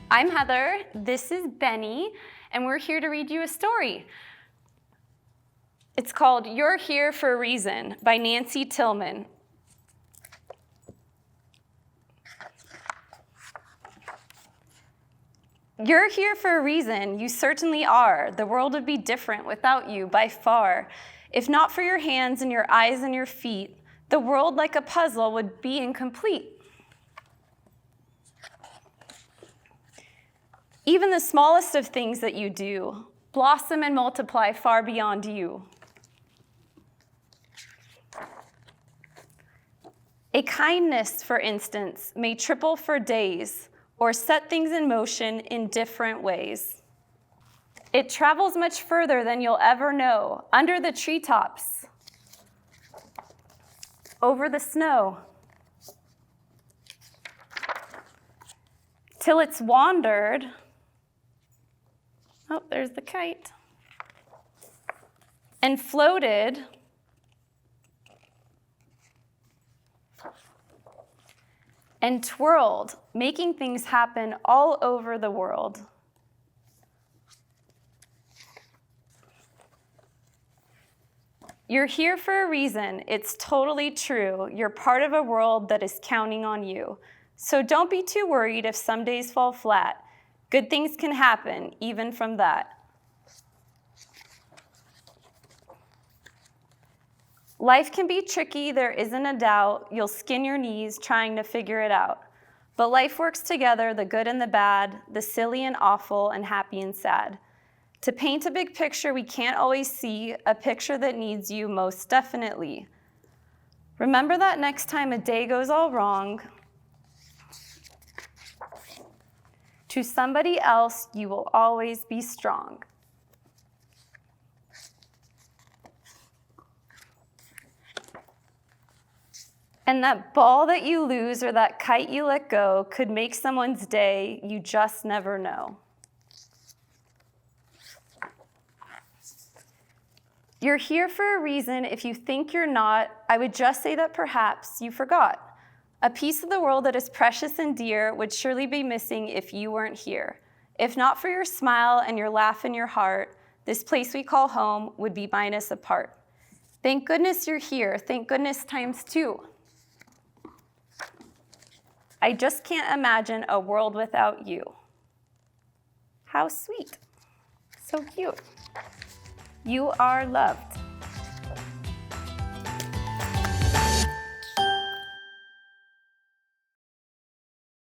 I'm Heather, this is Benny, and we're here to read you a story. It's called You're Here for a Reason by Nancy Tillman. You're here for a reason, you certainly are. The world would be different without you by far. If not for your hands and your eyes and your feet, the world like a puzzle would be incomplete. Even the smallest of things that you do blossom and multiply far beyond you. A kindness, for instance, may triple for days or set things in motion in different ways. It travels much further than you'll ever know, under the treetops, over the snow, till it's wandered. Oh, there's the kite. And floated and twirled, making things happen all over the world. You're here for a reason. It's totally true. You're part of a world that is counting on you. So don't be too worried if some days fall flat. Good things can happen, even from that. Life can be tricky, there isn't a doubt. You'll skin your knees trying to figure it out. But life works together, the good and the bad, the silly and awful, and happy and sad. To paint a big picture we can't always see, a picture that needs you most definitely. Remember that next time a day goes all wrong, to somebody else, you will always be strong. And that ball that you lose or that kite you let go could make someone's day, you just never know. You're here for a reason. If you think you're not, I would just say that perhaps you forgot. A piece of the world that is precious and dear would surely be missing if you weren't here. If not for your smile and your laugh in your heart, this place we call home would be minus a part. Thank goodness you're here. Thank goodness times two. I just can't imagine a world without you. How sweet. So cute. You are loved.